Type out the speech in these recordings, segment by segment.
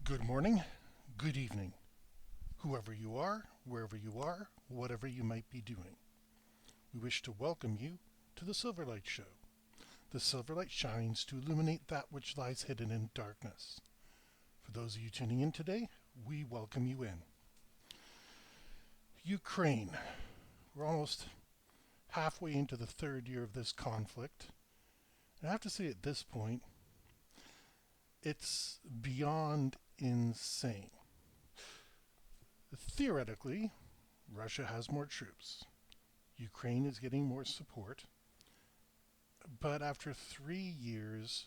Good morning, good evening, whoever you are, wherever you are, whatever you might be doing. We wish to welcome you to the Silverlight Show. The silverlight shines to illuminate that which lies hidden in darkness. For those of you tuning in today, we welcome you in. Ukraine. We're almost halfway into the third year of this conflict. And I have to say at this point, it's beyond insane. Theoretically, Russia has more troops. Ukraine is getting more support. But after 3 years,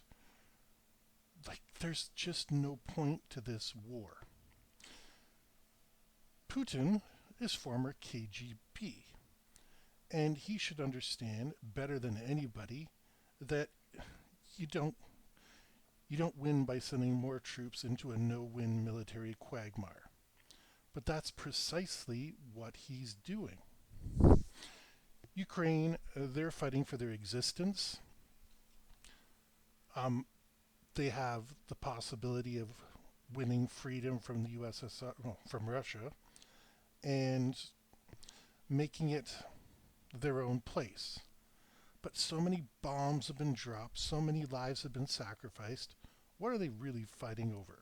there's just no point to this war. Putin is former KGB, and he should understand better than anybody that you don't you don't win by sending more troops into a no-win military quagmire. But that's precisely what he's doing. Ukraine, they're fighting for their existence. Um, they have the possibility of winning freedom from the USSR, well, from Russia, and making it their own place. But so many bombs have been dropped, so many lives have been sacrificed. What are they really fighting over?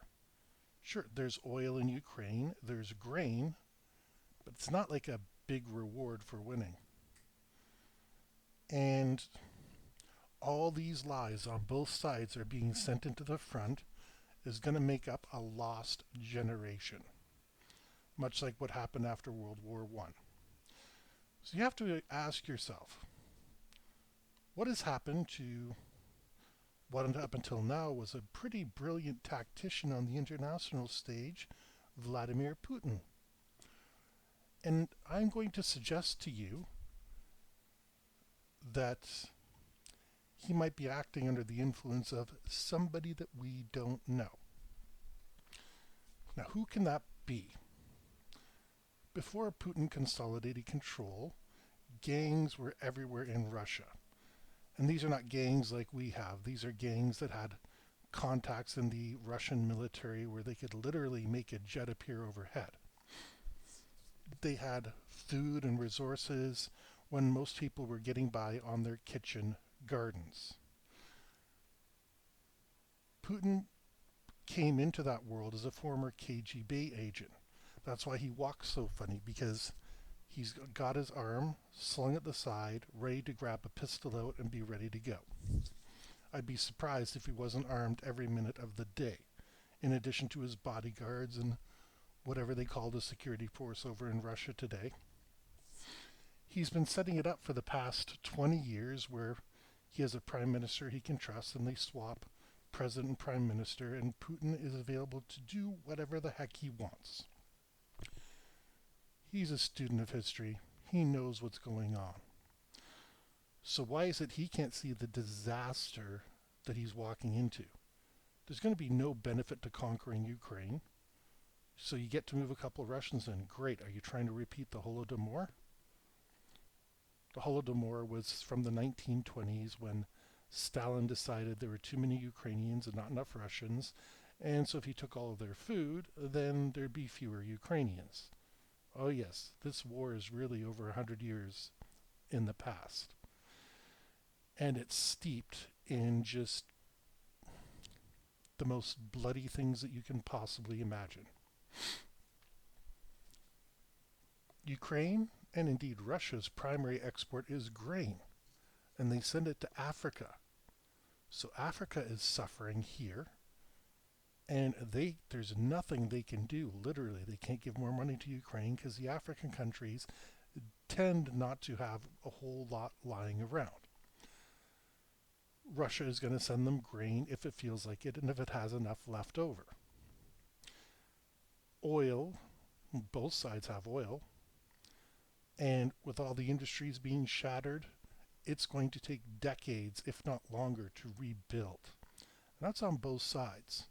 Sure, there's oil in Ukraine, there's grain, but it's not like a big reward for winning. And all these lies on both sides are being sent into the front is going to make up a lost generation, much like what happened after World War I. So you have to ask yourself, what has happened to what up until now was a pretty brilliant tactician on the international stage, Vladimir Putin? And I'm going to suggest to you that he might be acting under the influence of somebody that we don't know. Now, who can that be? Before Putin consolidated control, gangs were everywhere in Russia. And these are not gangs like we have. These are gangs that had contacts in the Russian military where they could literally make a jet appear overhead. They had food and resources when most people were getting by on their kitchen gardens. Putin came into that world as a former KGB agent. That's why he walks so funny, because he's got his arm slung at the side, ready to grab a pistol out and be ready to go. I'd be surprised if he wasn't armed every minute of the day, in addition to his bodyguards and whatever they call the security force over in Russia today. He's been setting it up for the past 20 years where he has a prime minister he can trust and they swap president and prime minister, and Putin is available to do whatever the heck he wants. He's a student of history. He knows what's going on. So why is it he can't see the disaster that he's walking into? There's going to be no benefit to conquering Ukraine. So you get to move a couple of Russians in. Great. Are you trying to repeat the Holodomor? The Holodomor was from the 1920s when Stalin decided there were too many Ukrainians and not enough Russians. And so if he took all of their food, then there'd be fewer Ukrainians. Oh yes, this war is really over 100 years in the past. And it's steeped in just the most bloody things that you can possibly imagine. Ukraine, and indeed Russia's primary export is grain, and they send it to Africa. So Africa is suffering here, and there's nothing they can do. Literally, they can't give more money to Ukraine because the African countries tend not to have a whole lot lying around. Russia is going to send them grain if it feels like it and if it has enough left over. Oil, both sides have oil, and with all the industries being shattered, it's going to take decades, if not longer, to rebuild. And that's on both sides.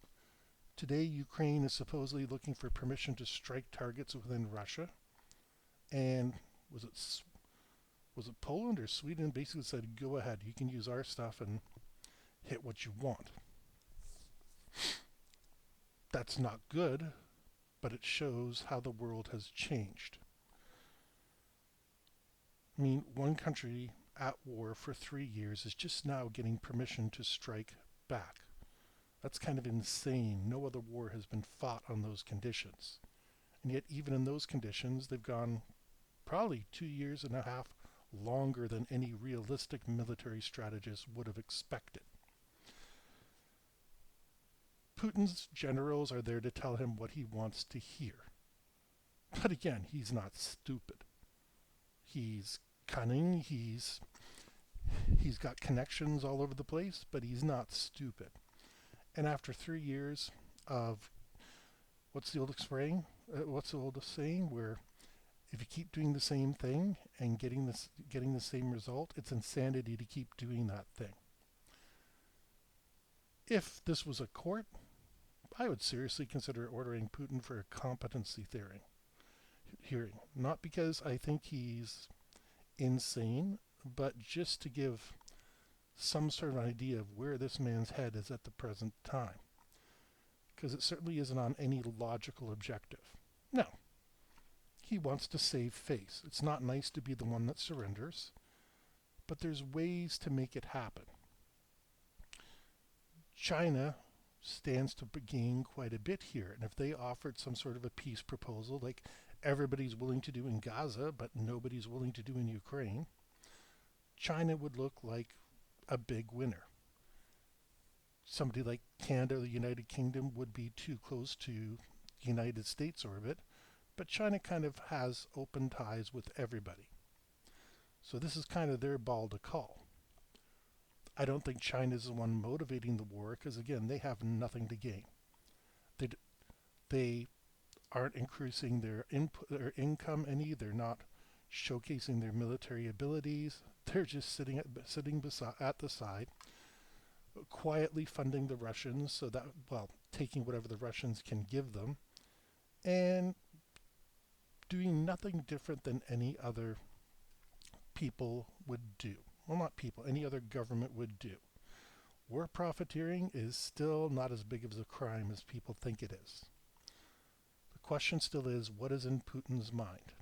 Today, Ukraine is supposedly looking for permission to strike targets within Russia. And was it Poland or Sweden basically said, go ahead, you can use our stuff and hit what you want. That's not good, but it shows how the world has changed. I mean, one country at war for 3 years is just now getting permission to strike back. That's kind of insane. No other war has been fought on those conditions. And yet, even in those conditions, they've gone probably 2 years and a half longer than any realistic military strategist would have expected. Putin's generals are there to tell him what he wants to hear. But again, he's not stupid. He's cunning, he's got connections all over the place, but he's not stupid. And after 3 years of what's the old saying where if you keep doing the same thing and getting the same result, it's insanity to keep doing that thing. If this was a court, I would seriously consider ordering Putin for a competency hearing. Not because I think he's insane, but just to give some sort of idea of where this man's head is at the present time. Because it certainly isn't on any logical objective. No. He wants to save face. It's not nice to be the one that surrenders, but there's ways to make it happen. China stands to gain quite a bit here, and if they offered some sort of a peace proposal like everybody's willing to do in Gaza, but nobody's willing to do in Ukraine, China would look like a big winner. Somebody like Canada or the United Kingdom would be too close to the United States orbit, but China kind of has open ties with everybody. So this is kind of their ball to call. I don't think China's the one motivating the war because, again, they have nothing to gain. They aren't increasing their income any. They're not showcasing their military abilities. They're just sitting at the side, quietly funding the Russians so that, taking whatever the Russians can give them, and doing nothing different than any other people would do. Well, not people, any other government would do. War profiteering is still not as big of a crime as people think it is. The question still is, what is in Putin's mind?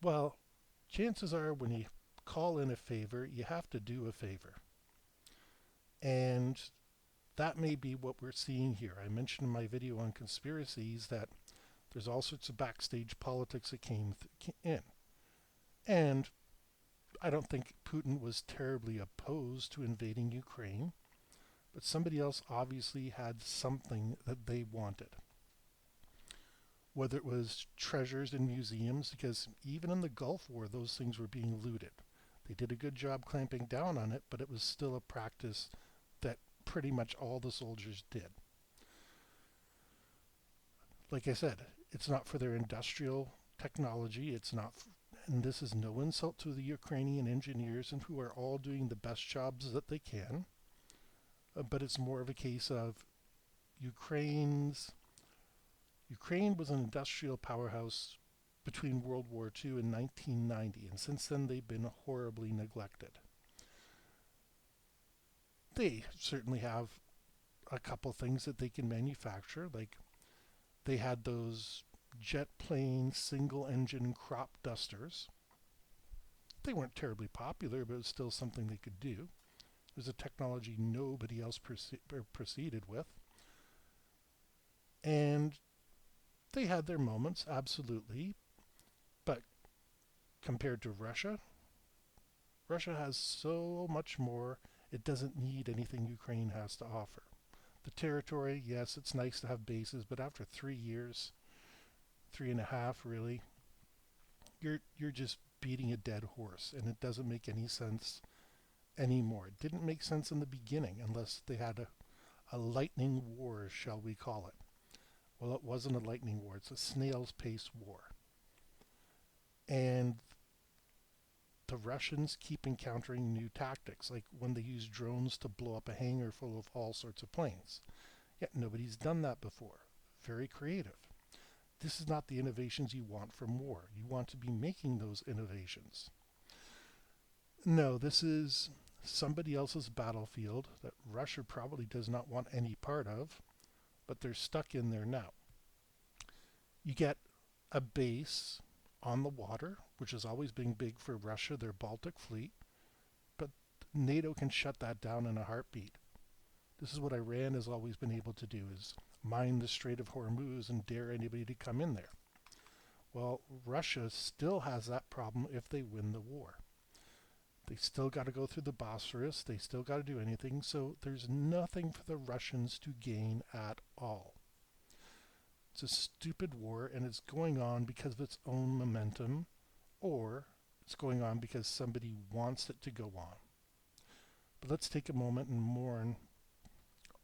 Well, chances are when you call in a favor, you have to do a favor. And that may be what we're seeing here. I mentioned in my video on conspiracies that there's all sorts of backstage politics that came in. And I don't think Putin was terribly opposed to invading Ukraine, but somebody else obviously had something that they wanted. Whether it was treasures in museums, because even in the Gulf War, those things were being looted. They did a good job clamping down on it, but it was still a practice that pretty much all the soldiers did. Like I said, it's not for their industrial technology, it's not and this is no insult to the Ukrainian engineers and who are all doing the best jobs that they can, but it's more of a case of Ukraine was an industrial powerhouse between World War II and 1990, and since then they've been horribly neglected. They certainly have a couple things that they can manufacture, like they had those jet plane single engine crop dusters. They weren't terribly popular, but it was still something they could do. It was a technology nobody else proceeded with. And they had their moments, absolutely. But compared to Russia, Russia has so much more, it doesn't need anything Ukraine has to offer. The territory, yes, it's nice to have bases, but after 3 years, 3.5 really, you're just beating a dead horse, and it doesn't make any sense anymore. It didn't make sense in the beginning unless they had a lightning war, shall we call it. Well, it wasn't a lightning war, it's a snail's pace war. And the Russians keep encountering new tactics, like when they use drones to blow up a hangar full of all sorts of planes. Yet nobody's done that before. Very creative. This is not the innovations you want from war. You want to be making those innovations. No, this is somebody else's battlefield that Russia probably does not want any part of. but they're stuck in there now. You get a base on the water, which has always been big for Russia, their Baltic fleet, but NATO can shut that down in a heartbeat. This is what Iran has always been able to do, is mine the Strait of Hormuz and dare anybody to come in there. Well, Russia still has that problem if they win the war. They still got to go through the Bosphorus. They still got to do anything. So there's nothing for the Russians to gain at all. It's a stupid war, and it's going on because of its own momentum, or it's going on because somebody wants it to go on. But let's take a moment and mourn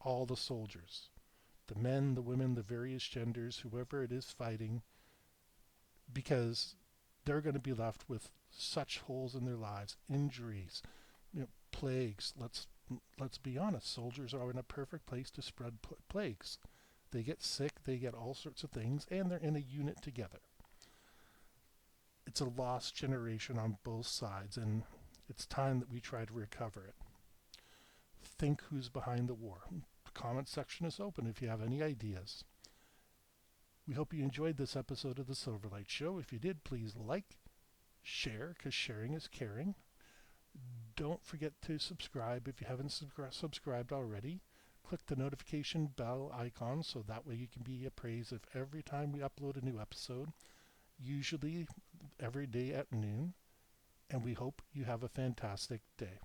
all the soldiers, the men, the women, the various genders, whoever it is fighting, because they're going to be left with such holes in their lives, injuries, plagues. Let's be honest. Soldiers are in a perfect place to spread plagues. They get sick, they get all sorts of things, and they're in a unit together. It's a lost generation on both sides, and it's time that we try to recover it. Think who's behind the war. The comment section is open if you have any ideas. We hope you enjoyed this episode of the Silverlight Show. If you did, please like, share, because sharing is caring. Don't forget to subscribe if you haven't subscribed already. Click the notification bell icon so that way you can be appraised of every time we upload a new episode, usually every day at noon. And we hope you have a fantastic day.